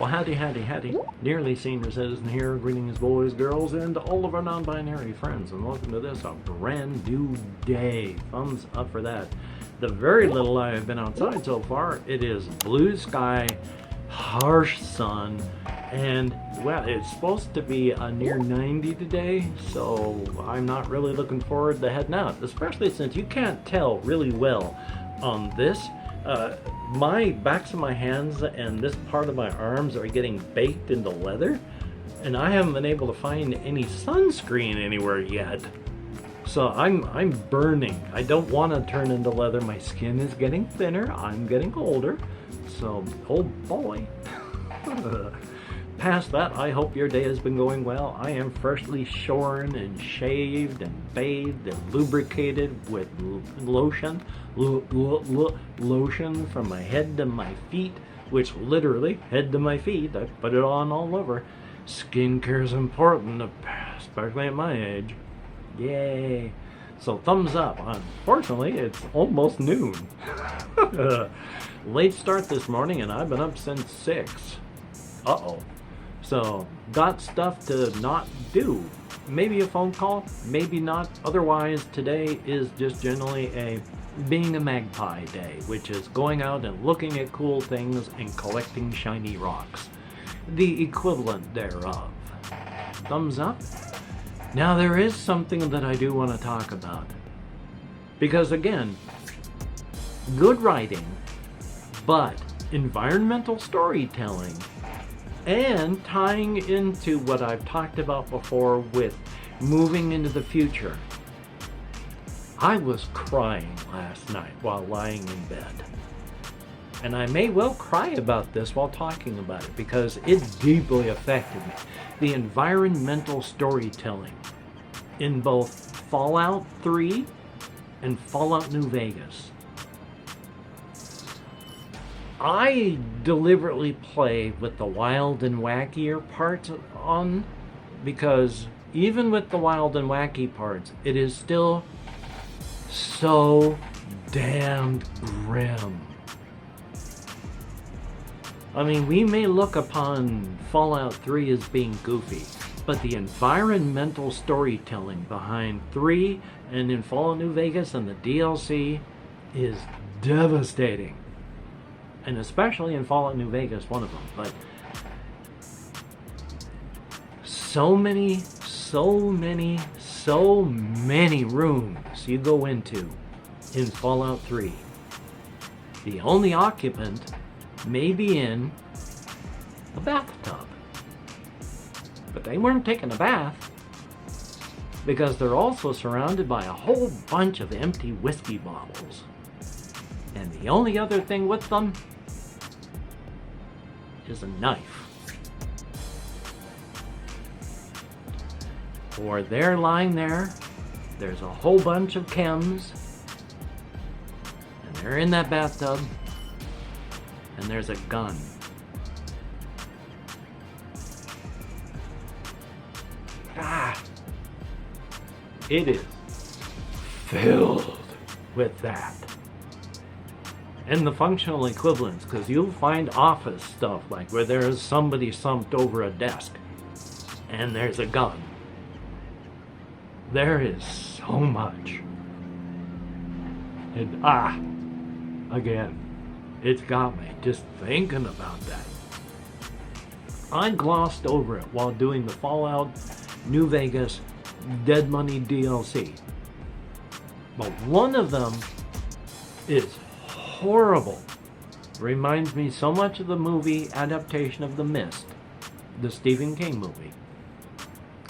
Well, howdy, howdy, howdy. Nearly senior citizen here, greetings boys, girls, and all of our non-binary friends, and welcome to this, a brand new day. Thumbs up for that. The very little I have been outside so far, it is blue sky, harsh sun, and, well, it's supposed to be a near 90 today, so I'm not really looking forward to heading out, especially since you can't tell really well on this. My backs of my hands and this part of my arms are getting baked into leather, and I haven't been able to find any sunscreen anywhere yet. So I'm burning. I don't want to turn into leather. My skin is getting thinner. I'm getting older. So, oh boy. Past that, I hope your day has been going well. I am freshly shorn and shaved and bathed and lubricated with lotion from my head to my feet, which literally, head to my feet, I put it on all over. Skincare is important, especially at my age. Yay. So thumbs up. Unfortunately, it's almost noon. Late start this morning, and I've been up since 6. Uh-oh. So, got stuff to not do. Maybe a phone call, maybe not. Otherwise, today is just generally a being a magpie day, which is going out and looking at cool things and collecting shiny rocks. The equivalent thereof. Thumbs up? Now, there is something that I do want to talk about. Because again, good writing, but environmental storytelling, and tying into what I've talked about before with moving into the future. I was crying last night while lying in bed. And I may well cry about this while talking about it because it deeply affected me. The environmental storytelling in both Fallout 3 and Fallout New Vegas. I deliberately play with the wild and wackier parts on, because even with the wild and wacky parts, it is still so damned grim. I mean, we may look upon Fallout 3 as being goofy, but the environmental storytelling behind 3 and in Fallout New Vegas and the DLC is devastating. And especially in Fallout New Vegas, one of them. But so many rooms you go into in Fallout 3. The only occupant may be in a bathtub. But they weren't taking a bath, because they're also surrounded by a whole bunch of empty whiskey bottles. And the only other thing with them is a knife. Or they're lying there, there's a whole bunch of chems, and they're in that bathtub, and there's a gun. It is filled with that. And the functional equivalents, because you'll find office stuff like where there's somebody slumped over a desk and there's a gun. There is so much. And again, it's got me just thinking about that. I glossed over it while doing the Fallout New Vegas Dead Money DLC. But one of them is horrible. Reminds me so much of the movie adaptation of The Mist, the Stephen King movie.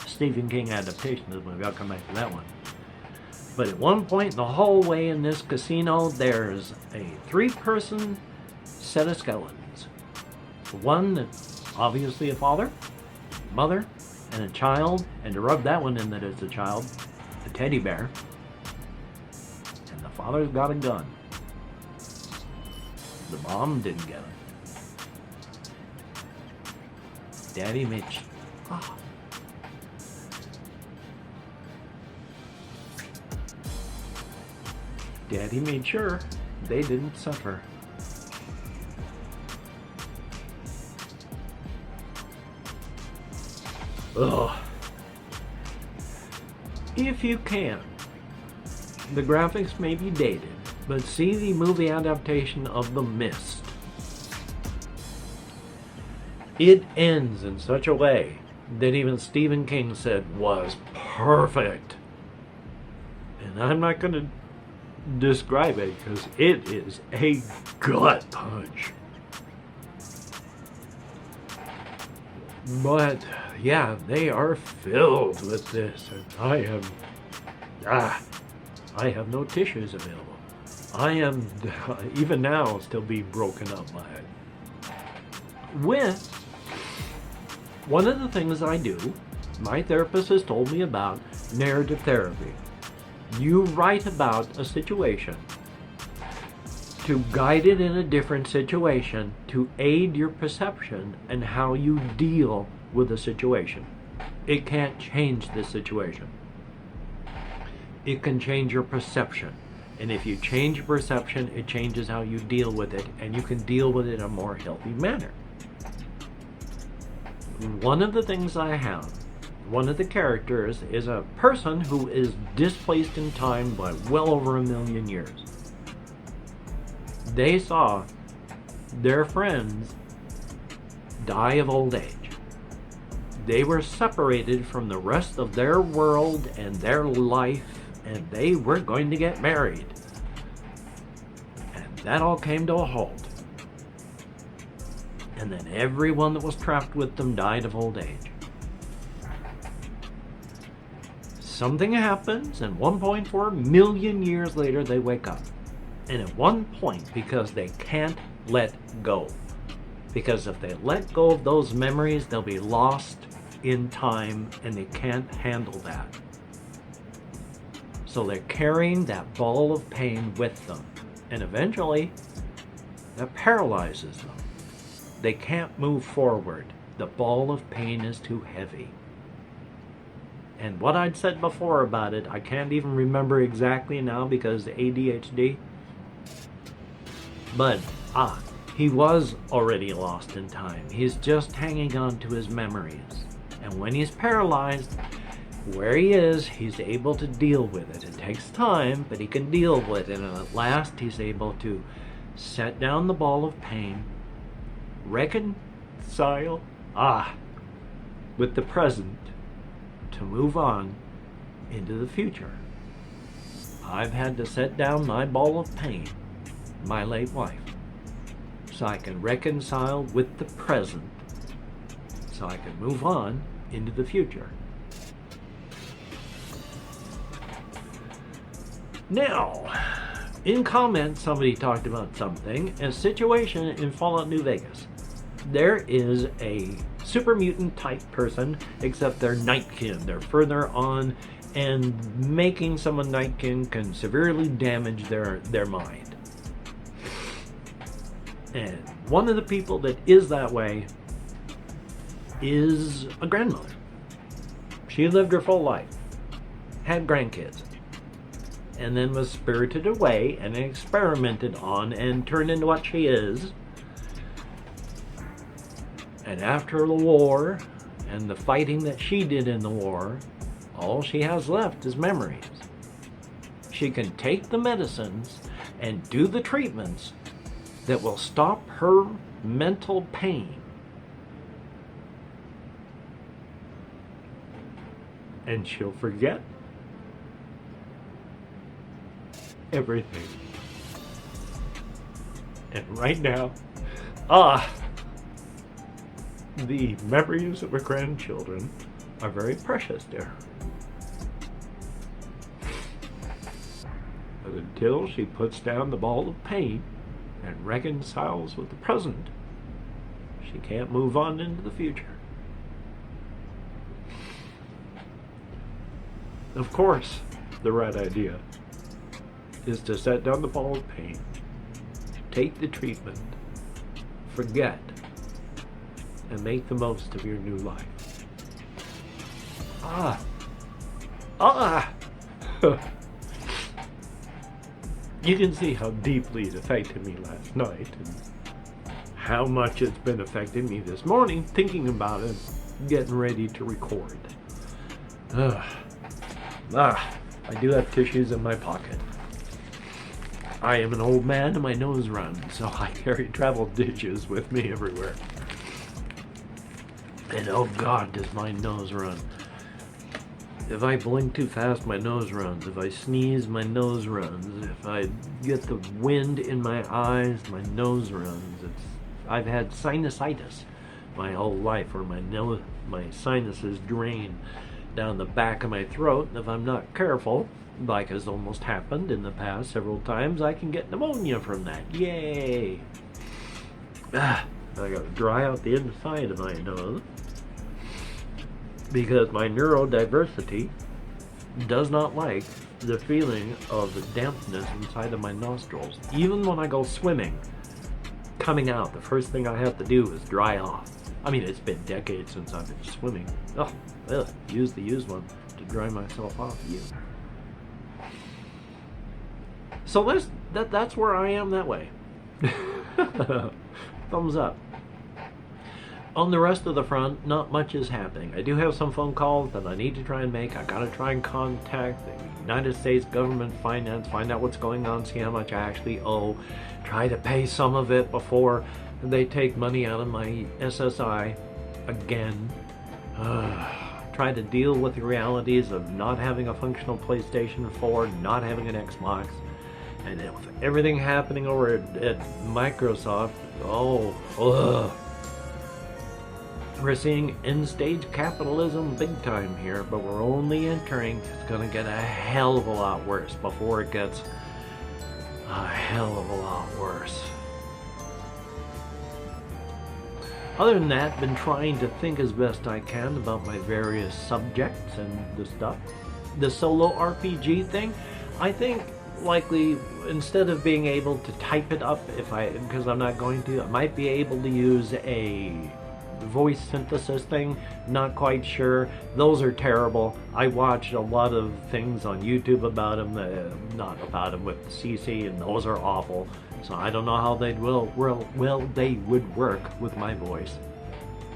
Stephen King adaptation of the movie, I'll come back to that one. But at one point in the hallway in this casino, there's a 3-person set of skeletons. One that's obviously a father, mother, and a child, and to rub that one in that it's a child, a teddy bear, and the father's got a gun. The mom didn't get it. Daddy made Daddy made sure they didn't suffer. Ugh. If you can, the graphics may be dated, but see the movie adaptation of The Mist. It ends in such a way that even Stephen King said was perfect. And I'm not going to describe it because it is a gut punch. But yeah, they are filled with this, and I have no tissues available. I am even now still being broken up by it. With one of the things I do, my therapist has told me about narrative therapy. You write about a situation to guide it in a different situation to aid your perception and how you deal with the situation. It can't change the situation. It can change your perception. And if you change your perception, it changes how you deal with it, and you can deal with it in a more healthy manner. One of the things I have, one of the characters is a person who is displaced in time by well over 1 million years. They saw their friends die of old age. They were separated from the rest of their world and their life, and they were going to get married. And that all came to a halt. And then everyone that was trapped with them died of old age. Something happens, and 1.4 million years later they wake up. And at one point, because they can't let go. Because if they let go of those memories, they'll be lost in time, and they can't handle that. So they're carrying that ball of pain with them. And eventually, that paralyzes them. They can't move forward. The ball of pain is too heavy. And what I'd said before about it, I can't even remember exactly now because ADHD. But, he was already lost in time. He's just hanging on to his memories. And when he's paralyzed, where he is, he's able to deal with it. It takes time, but he can deal with it. And at last, he's able to set down the ball of pain, reconcile, with the present, to move on into the future. I've had to set down my ball of pain, my late wife, so I can reconcile with the present, so I can move on into the future. Now, in comments, somebody talked about something, a situation in Fallout New Vegas. There is a super mutant type person, except they're Nightkin. They're further on, and making someone Nightkin can severely damage their mind. And one of the people that is that way is a grandmother. She lived her full life, had grandkids, and then was spirited away and experimented on and turned into what she is. And after the war and the fighting that she did in the war, all she has left is memories. She can take the medicines and do the treatments that will stop her mental pain. And she'll forget everything. And right now, the memories of her grandchildren are very precious to her. But until she puts down the ball of pain and reconciles with the present, she can't move on into the future. Of course, the right idea is to set down the ball of pain, take the treatment, forget, and make the most of your new life. You can see how deeply it affected me last night, and how much it's been affecting me this morning, thinking about it getting ready to record. I do have tissues in my pocket. I am an old man and my nose runs, so I carry travel tissues with me everywhere. And oh God, does my nose run. If I blink too fast, my nose runs. If I sneeze, my nose runs. If I get the wind in my eyes, my nose runs. I've had sinusitis my whole life, where my sinuses drain down the back of my throat, and if I'm not careful, like has almost happened in the past several times, I can get pneumonia from that. Yay! I gotta dry out the inside of my nose, because my neurodiversity does not like the feeling of the dampness inside of my nostrils. Even when I go swimming, coming out, the first thing I have to do is dry off. I mean, it's been decades since I've been swimming. Use the used one to dry myself off. So that's where I am that way. Thumbs up. On the rest of the front, not much is happening. I do have some phone calls that I need to try and make. I gotta try and contact the United States government finance, find out what's going on, see how much I actually owe, try to pay some of it before they take money out of my SSI again. Try to deal with the realities of not having a functional PlayStation 4, not having an Xbox, and with everything happening over at Microsoft. We're seeing end-stage capitalism big time here, but we're only entering. It's gonna get a hell of a lot worse before it gets a hell of a lot worse. Other than that, been trying to think as best I can about my various subjects and the stuff. The solo RPG thing, I think likely, instead of being able to type it up, because I'm not going to, I might be able to use a voice synthesis thing. Not quite sure. Those are terrible. I watched a lot of things on YouTube about them, not about them with CC, and those are awful. So I don't know how they would work with my voice.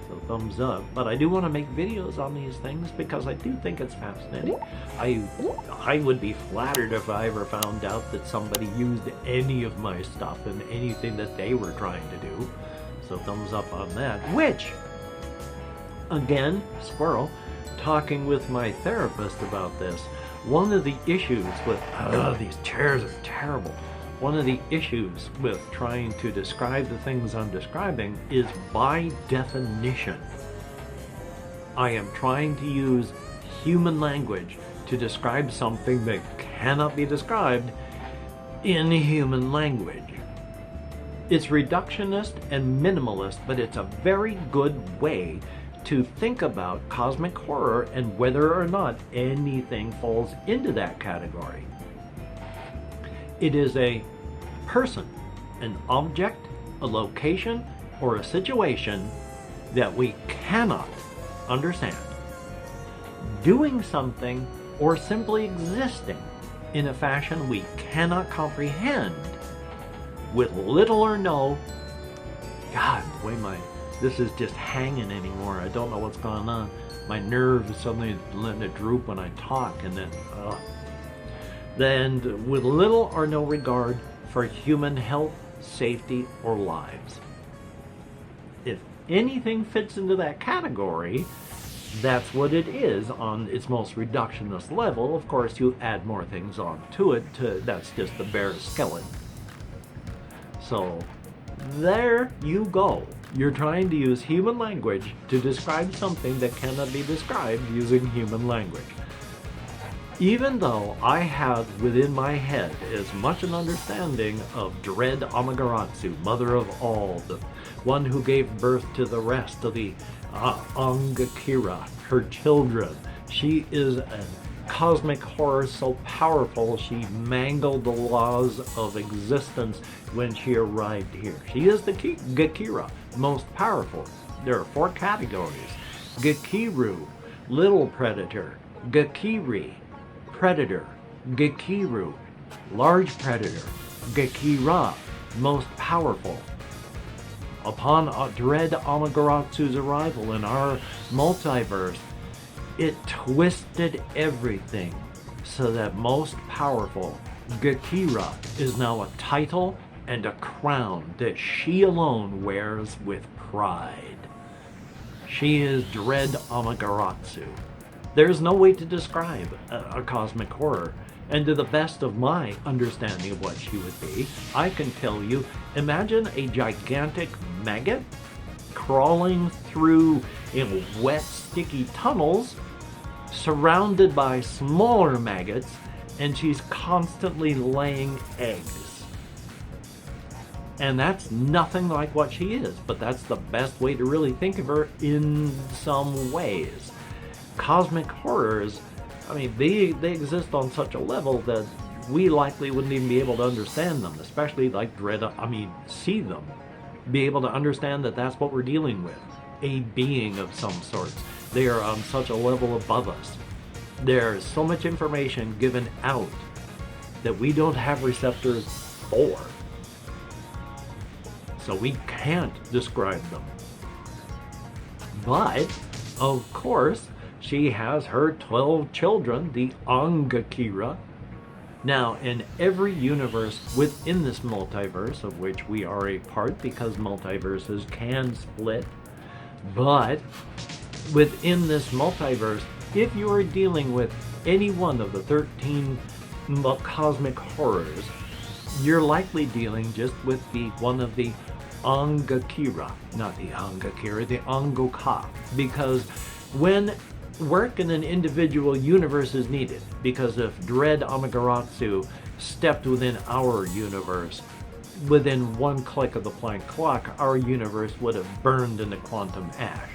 So thumbs up. But I do want to make videos on these things because I do think it's fascinating. I would be flattered if I ever found out that somebody used any of my stuff in anything that they were trying to do. So thumbs up on that. Which, again, squirrel, talking with my therapist about this, one of the issues with, these chairs are terrible. One of the issues with trying to describe the things I'm describing is, by definition, I am trying to use human language to describe something that cannot be described in human language. It's reductionist and minimalist, but it's a very good way to think about cosmic horror and whether or not anything falls into that category. It is a person, an object, a location, or a situation that we cannot understand, doing something or simply existing in a fashion we cannot comprehend, with little or no, God, the way this is just hanging anymore. I don't know what's going on. My nerves suddenly letting it droop when I talk, and then with little or no regard for human health, safety, or lives. If anything fits into that category, that's what it is on its most reductionist level. Of course, you add more things onto it. That's just the bare skeleton. So there you go. You're trying to use human language to describe something that cannot be described using human language. Even though I have within my head as much an understanding of Dread Amaterasu, mother of all, the one who gave birth to the rest of the Angakira, her children. She is a cosmic horror so powerful she mangled the laws of existence when she arrived here. She is the Gakira, most powerful. There are 4 categories: Gakiru, little predator; Gakiri, predator; Gakiru, large predator; Gakira, most powerful. upon Dread Amaterasu's arrival in our multiverse, it twisted everything so that most powerful Gakira is now a title and a crown that she alone wears with pride. She is Dread Amaterasu. There's no way to describe a cosmic horror, and to the best of my understanding of what she would be, I can tell you, imagine a gigantic maggot crawling through wet, sticky tunnels, surrounded by smaller maggots, and she's constantly laying eggs. And that's nothing like what she is, but that's the best way to really think of her in some ways. Cosmic horrors, I mean, they exist on such a level that we likely wouldn't even be able to understand them, especially like see them. Be able to understand that that's what we're dealing with. A being of some sort. They are on such a level above us. There's so much information given out that we don't have receptors for. So we can't describe them. But, of course, she has her 12 children, the Angakira. Now, in every universe within this multiverse, of which we are a part because multiverses can split, but within this multiverse, if you are dealing with any one of the 13 cosmic horrors, you're likely dealing just with one of the Angakira, not the Angakira, the Angoka, because when work in an individual universe is needed, because if Dread Amaterasu stepped within our universe, within one click of the Planck clock, our universe would have burned into quantum ash.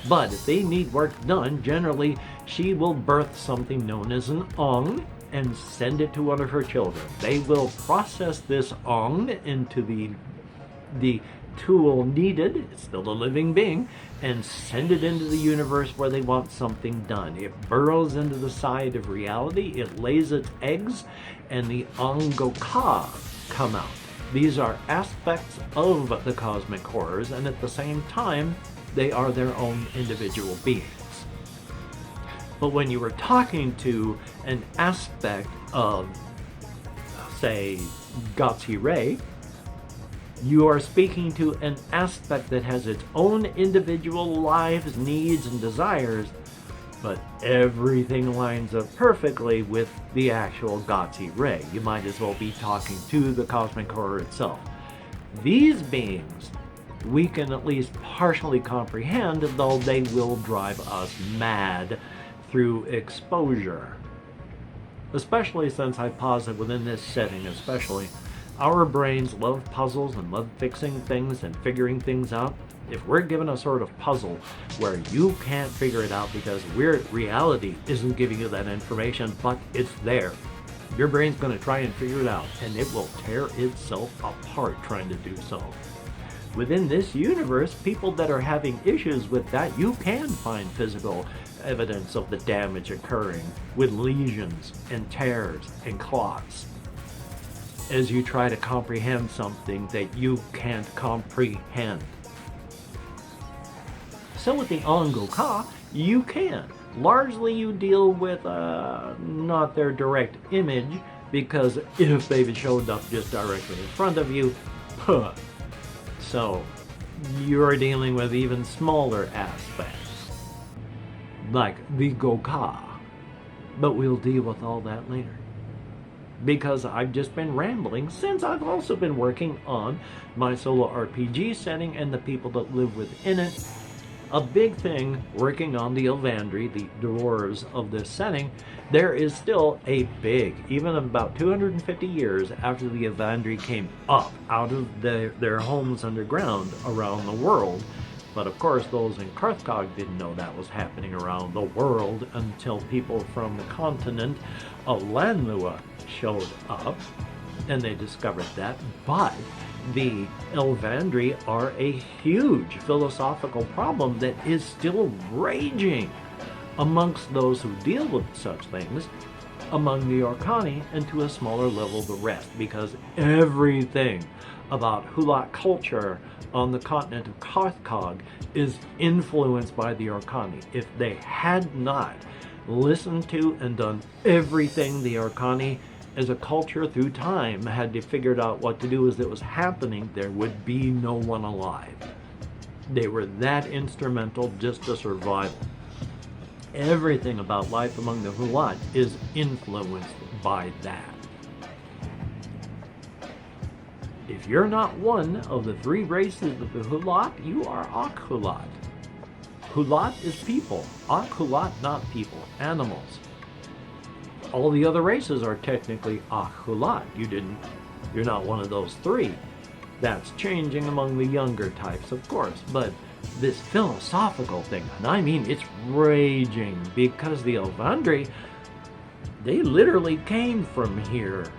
But if they need work done, generally she will birth something known as an Ang and send it to one of her children. They will process this Ang into the tool needed, it's still a living being, and send it into the universe where they want something done. It burrows into the side of reality, it lays its eggs, and the Angoka come out. These are aspects of the cosmic horrors, and at the same time, they are their own individual beings. But when you were talking to an aspect of, say, Gatsire, you are speaking to an aspect that has its own individual lives, needs, and desires, but everything lines up perfectly with the actual Gatsire. You might as well be talking to the cosmic horror itself. These beings we can at least partially comprehend, though they will drive us mad through exposure. Especially since I posit within this setting especially, our brains love puzzles and love fixing things and figuring things out. If we're given a sort of puzzle where you can't figure it out because reality isn't giving you that information, but it's there, your brain's going to try and figure it out, and it will tear itself apart trying to do so. Within this universe, people that are having issues with that, you can find physical evidence of the damage occurring with lesions and tears and clots as you try to comprehend something that you can't comprehend. So with the Angoka, you can. Largely you deal with not their direct image, because if they've showed up just directly in front of you, so you're dealing with even smaller aspects, like the Goka. But we'll deal with all that later, because I've just been rambling since I've also been working on my solo RPG setting and the people that live within it. A big thing working on the Elvandri, the dwarves of this setting, there is still a big, even about 250 years after the Elvandri came up out of their homes underground around the world. But of course, those in Karthkog didn't know that was happening around the world until people from the continent of Lanlua showed up, and they discovered that. But the Elvandri are a huge philosophical problem that is still raging amongst those who deal with such things, among the Orcani, and to a smaller level the rest, because everything about Hulat culture on the continent of Karthag is influenced by the Orkani. If they had not listened to and done everything the Orkani as a culture through time had to figured out what to do as it was happening, there would be no one alive. They were that instrumental just to survival. Everything about life among the Hulat is influenced by that. If you're not one of the three races of the Hulat, you are Akhulat. Hulat is people. Akhulat, not people, animals. All the other races are technically Akhulat. You're not one of those three. That's changing among the younger types, of course, but this philosophical thing, and I mean it's raging, because the Elvandri, they literally came from here.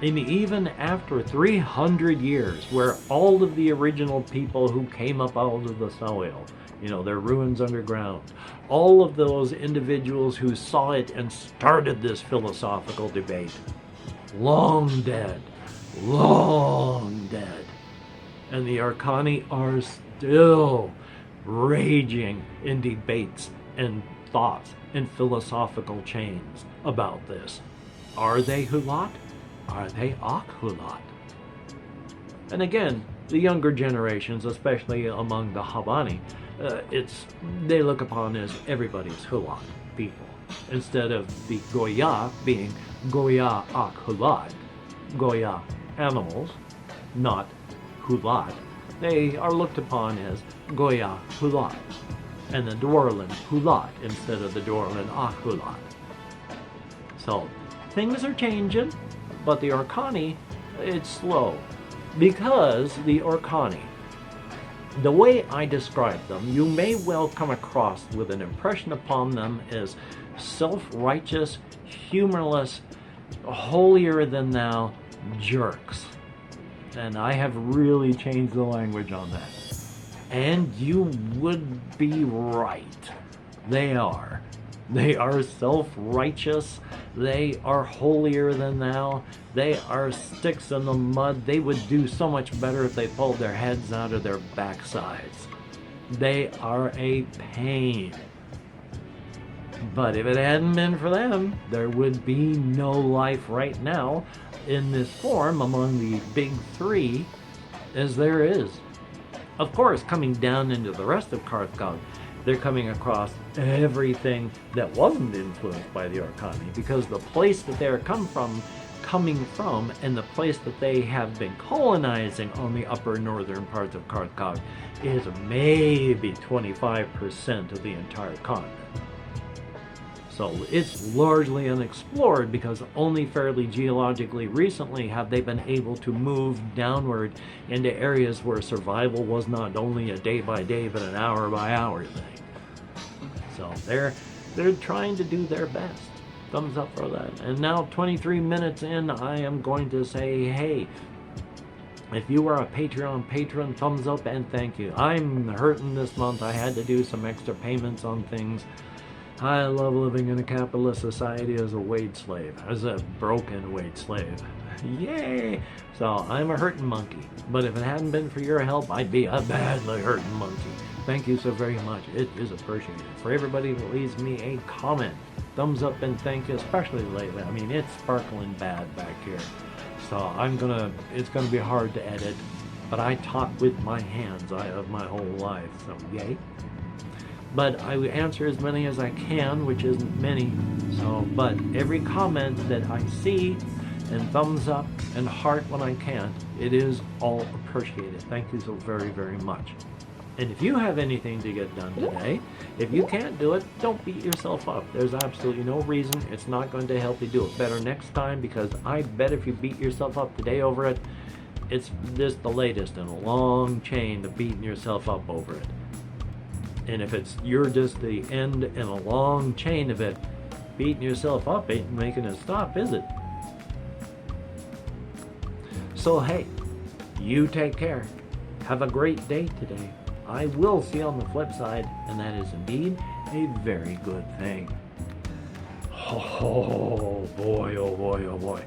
And even after 300 years, where all of the original people who came up out of the soil, their ruins underground, all of those individuals who saw it and started this philosophical debate, long dead. And the Orkani are still raging in debates and thoughts and philosophical chains about this. Are they Hulat? Are they Akhulat? And again, the younger generations, especially among the Habani, they look upon as everybody's Hulat people, instead of the Goya being Goya Akhulat. Goya animals, not Hulat. They are looked upon as Goya Hulat, and the Dwarlin Hulat instead of the Dwarlin Akhulat. So things are changing, but the Orkani, it's slow, because the Orkani, the way I describe them, you may well come across with an impression upon them as self-righteous, humorless, holier-than-thou jerks. And I have really changed the language on that. And you would be right. They are. They are self-righteous. They are holier than thou. They are sticks in the mud. They would do so much better if they pulled their heads out of their backsides. They are a pain. But if it hadn't been for them, there would be no life right now in this form among the big three as there is. Of course, coming down into the rest of Karthag, they're coming across everything that wasn't influenced by the Orkani, because the place that they're coming from, and the place that they have been colonizing on the upper northern parts of Karthag is maybe 25% of the entire continent. So it's largely unexplored, because only fairly geologically recently have they been able to move downward into areas where survival was not only a day by day but an hour by hour thing. So they're trying to do their best. Thumbs up for that. And now 23 minutes in, I am going to say, hey, if you are a Patreon patron, thumbs up and thank you. I'm hurting this month. I had to do some extra payments on things. I love living in a capitalist society as a wage slave, as a broken wage slave. Yay! So I'm a hurting monkey. But if it hadn't been for your help, I'd be a badly hurting monkey. Thank you so very much. It is appreciated. For everybody that leaves me a comment, thumbs up and thank you, especially lately. I mean, it's sparkling bad back here. So it's gonna be hard to edit, but I talk with my hands. I have my whole life, so yay. But I answer as many as I can, which isn't many. But every comment that I see, and thumbs up and heart when I can, it is all appreciated. Thank you so very, very much. And if you have anything to get done today, if you can't do it, don't beat yourself up. There's absolutely no reason. It's not going to help you do it better next time, because I bet if you beat yourself up today over it, it's just the latest in a long chain of beating yourself up over it. And if you're just the end in a long chain of it, beating yourself up ain't making it stop, is it? So hey, you take care. Have a great day today. I will see you on the flip side, and that is indeed a very good thing. Oh boy, oh boy, oh boy.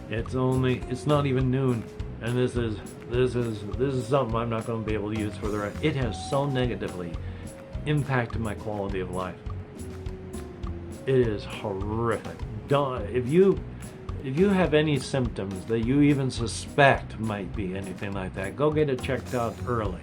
It's not even noon, and this is something I'm not going to be able to use for the rest. It has so negatively impacted my quality of life. It is horrific. If you have any symptoms that you even suspect might be anything like that, go get it checked out early.